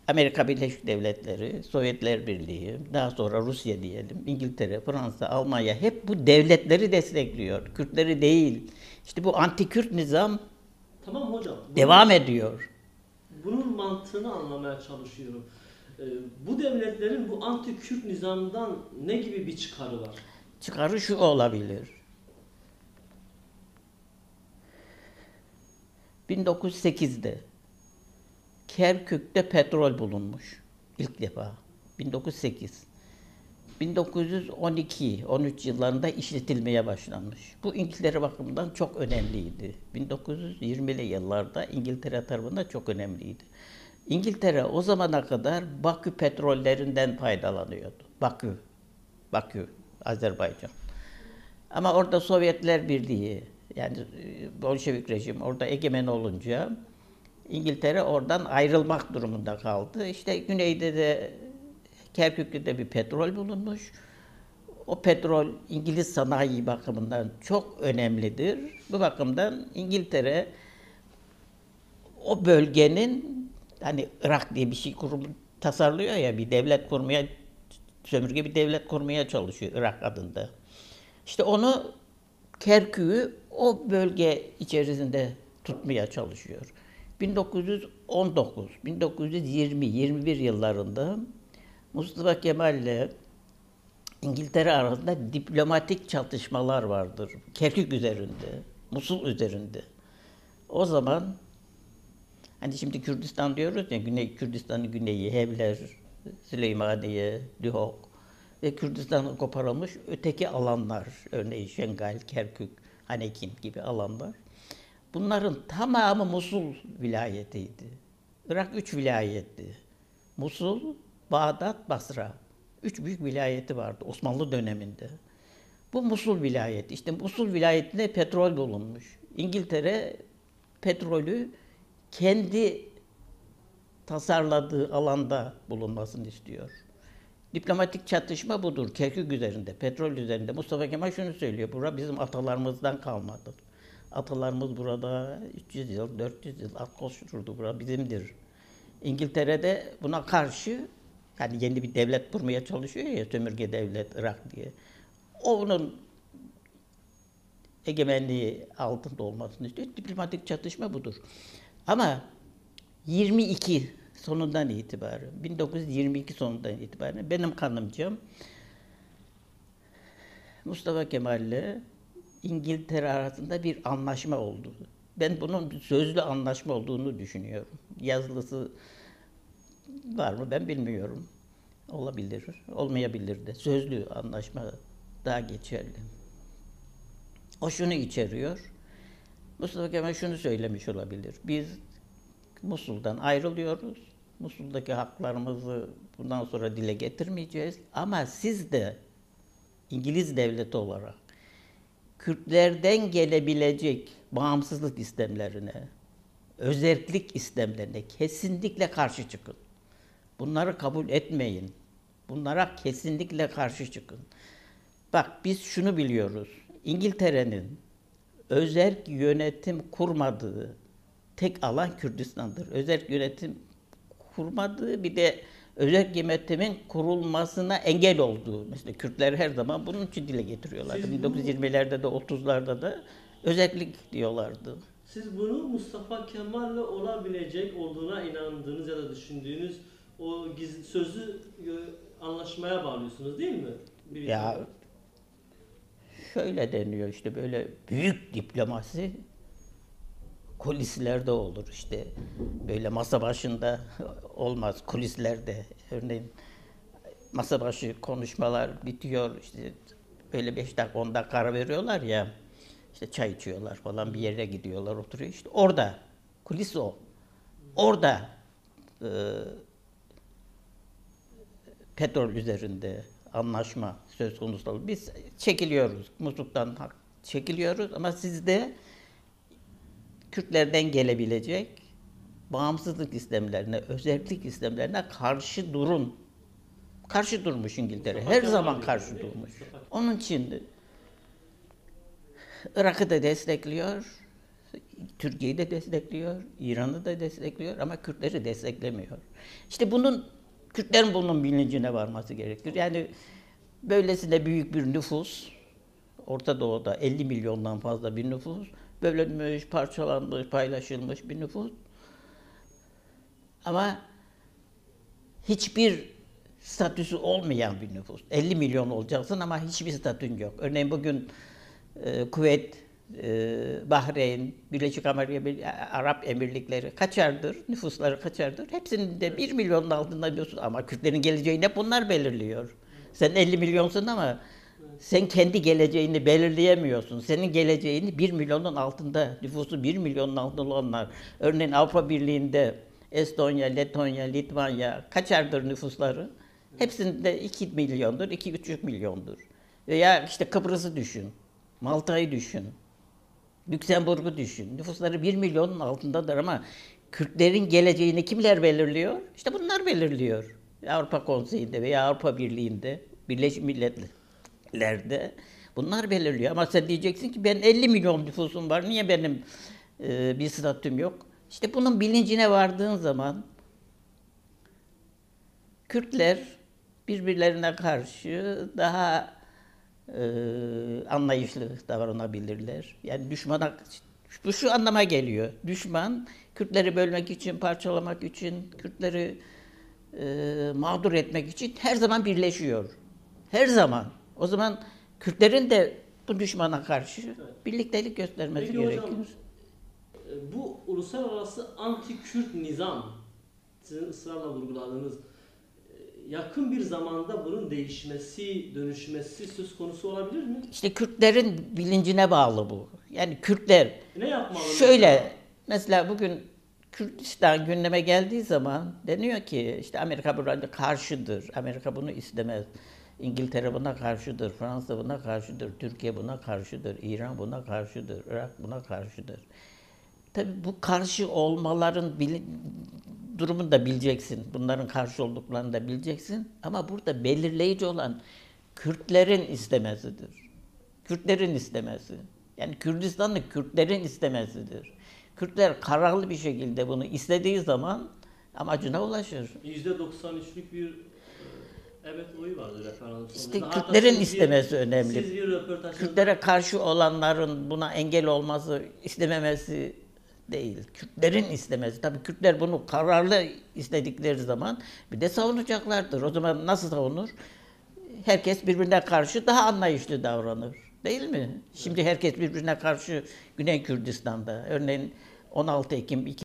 Amerika Birleşik Devletleri, Sovyetler Birliği, daha sonra Rusya diyelim, İngiltere, Fransa, Almanya hep bu devletleri destekliyor. Kürtleri değil. İşte bu anti-Kürt nizam Tamam hocam. devam ediyor. Bunun mantığını anlamaya çalışıyorum. Bu devletlerin bu anti-Kürt nizamdan ne gibi bir çıkarı var? Çıkarı şu olabilir. 1908'de Kerkük'te petrol bulunmuş ilk defa. 1908. 1912-13 yıllarında işletilmeye başlanmış. Bu İngiltere bakımından çok önemliydi. 1920'li yıllarda İngiltere tarafından çok önemliydi. İngiltere o zamana kadar Bakü petrollerinden faydalanıyordu. Bakü, Azerbaycan. Ama orada Sovyetler Birliği, yani Bolşevik rejim orada egemen olunca İngiltere oradan ayrılmak durumunda kaldı. İşte güneyde de Kerkük'te de bir petrol bulunmuş. O petrol İngiliz sanayi bakımından çok önemlidir. Bu bakımdan İngiltere o bölgenin, hani Irak diye bir şey tasarlıyor ya, bir devlet kurmaya, sömürge bir devlet kurmaya çalışıyor Irak adında. İşte onu, Kerkük'ü o bölge içerisinde tutmaya çalışıyor. 1919, 1920, 21 yıllarında Mustafa Kemal ile İngiltere arasında diplomatik çatışmalar vardır. Kerkük üzerinde, Musul üzerinde. O zaman hani şimdi Kürdistan diyoruz ya, Güney Kürdistan'ın güneyi, Hevler, Süleymaniye, Duhok ve Kürdistan'ın koparılmış öteki alanlar, örneğin Şengal, Kerkük, Hanekin gibi alanlar. Bunların tamamı Musul vilayetiydi. Irak 3 vilayetti. Musul, Bağdat, Basra. 3 büyük vilayeti vardı Osmanlı döneminde. Bu Musul vilayeti. İşte Musul vilayetinde petrol bulunmuş. İngiltere petrolü kendi tasarladığı alanda bulunmasını istiyor. Diplomatik çatışma budur. Kerkük üzerinde, petrol üzerinde. Mustafa Kemal şunu söylüyor: bura bizim atalarımızdan kalmadır. Atalarımız burada 300 yıl, 400 yıl at koşturdu. Bura bizimdir. İngiltere'de buna karşı, yani yeni bir devlet kurmaya çalışıyor ya, sömürge devlet Irak diye. Onun egemenliği altında olmasını istiyor. Diplomatik çatışma budur. Ama 22 sonundan itibaren, 1922 sonundan itibaren benim kanımca Mustafa Kemal ile İngiltere arasında bir anlaşma oldu. Ben bunun bir sözlü anlaşma olduğunu düşünüyorum. Yazılısı var mı ben bilmiyorum. Olabilir, olmayabilir de. Sözlü anlaşma daha geçerli. O şunu içeriyor: Mustafa Kemal şunu söylemiş olabilir: biz Musul'dan ayrılıyoruz. Musul'daki haklarımızı bundan sonra dile getirmeyeceğiz. Ama siz de İngiliz devleti olarak Kürtlerden gelebilecek bağımsızlık istemlerine, özerklik istemlerine kesinlikle karşı çıkın. Bunları kabul etmeyin. Bunlara kesinlikle karşı çıkın. Bak, biz şunu biliyoruz: İngiltere'nin özerk yönetim kurmadığı tek alan Kürdistan'dır. Özerk yönetim kurmadığı, bir de özerk yönetimin kurulmasına engel olduğu. Mesela Kürtler her zaman bunun için dile getiriyorlardı. 1920'lerde de 30'larda da özerklik diyorlardı. Siz bunu Mustafa Kemal'le olabilecek olduğuna inandığınız ya da düşündüğünüz o gizli sözlü anlaşmaya bağlıyorsunuz değil mi? Ya şöyle deniyor işte, böyle büyük diplomasi kulislerde olur işte. Böyle masa başında olmaz, kulislerde. Örneğin masa başı konuşmalar bitiyor, işte böyle 5 dakika 10 dakika ara veriyorlar ya, işte çay içiyorlar falan, bir yere gidiyorlar, oturuyor, işte orada kulis o. Orada e, petrol üzerinde anlaşma söz konusu olur. Biz çekiliyoruz, musluktan çekiliyoruz ama siz de Kürtlerden gelebilecek bağımsızlık istemlerine, özerklik istemlerine karşı durun. Karşı durmuş İngiltere. Her zaman karşı durmuş. Onun için Irak'ı da destekliyor, Türkiye'yi de destekliyor, İran'ı da destekliyor ama Kürtleri desteklemiyor. İşte Kürtlerin bunun bilincine varması gerekir. Yani böylesine büyük bir nüfus, Orta Doğu'da 50 milyondan fazla bir nüfus, bölünmüş, parçalanmış, paylaşılmış bir nüfus. Ama hiçbir statüsü olmayan bir nüfus. 50 milyon olacaksın ama hiçbir statün yok. Örneğin bugün Kuveyt, Bahreyn, Birleşik Arap Emirlikleri kaçardır, nüfusları kaçardır. Hepsinin de 1 milyonun altında nüfus ama Kürtlerin geleceğini hep bunlar belirliyor. Sen 50 milyonsun ama sen kendi geleceğini belirleyemiyorsun. Senin geleceğini 1 milyonun altında, nüfusu 1 milyonun altında olanlar. Örneğin Avrupa Birliği'nde Estonya, Letonya, Litvanya kaçardır nüfusları? Hepsinde 2 milyondur, 2,5 milyondur. Veya işte Kıbrıs'ı düşün, Malta'yı düşün, Lüksemburg'u düşün. Nüfusları 1 milyonun altındadır ama Kürtlerin geleceğini kimler belirliyor? İşte bunlar belirliyor. Avrupa Konseyi'nde veya Avrupa Birliği'nde, Birleşmiş Milletler'de bunlar belirliyor. Ama sen diyeceksin ki ben 50 milyon nüfusum var, niye benim bir statüm yok? İşte bunun bilincine vardığın zaman Kürtler birbirlerine karşı daha anlayışlı davranabilirler. Yani bu şu anlama geliyor. Düşman Kürtleri bölmek için, parçalamak için, Kürtleri mağdur etmek için her zaman birleşiyor. Her zaman. O zaman Kürtlerin de bu düşmana karşı birliktelik göstermesi Peki gerekiyor. hocam, bu uluslararası anti-Kürt nizam, sizin ısrarla vurguladığınız, yakın bir zamanda bunun değişmesi, dönüşmesi söz konusu olabilir mi? İşte Kürtlerin bilincine bağlı bu. Yani Kürtler Ne yapmalı? şöyle, mesela bugün Kürdistan gündeme geldiği zaman deniyor ki işte Amerika buna karşıdır, Amerika bunu istemez. İngiltere buna karşıdır, Fransa buna karşıdır, Türkiye buna karşıdır, İran buna karşıdır, Irak buna karşıdır. Tabii bu karşı olmaların durumunu da bileceksin. Bunların karşı olduklarını da bileceksin. Ama burada belirleyici olan Kürtlerin istemesidir. Kürtlerin istemesi. Yani Kürdistan'ı Kürtlerin istemesidir. Kürtler kararlı bir şekilde bunu istediği zaman amacına ulaşır. %93'lük bir evet oyu vardı referandum İşte sonucunda. Hatta Kürtlerin istemesi önemli. Siz bir röportajınızda Kürtlere karşı olanların buna engel olması, istememesi değil. Kürtlerin istemesi. Tabii Kürtler bunu kararlı istedikleri zaman bir de savunacaklardır. O zaman nasıl savunur? Herkes birbirine karşı daha anlayışlı davranır. Değil mi? Şimdi herkes birbirine karşı Güney Kürdistan'da. Örneğin 16 Ekim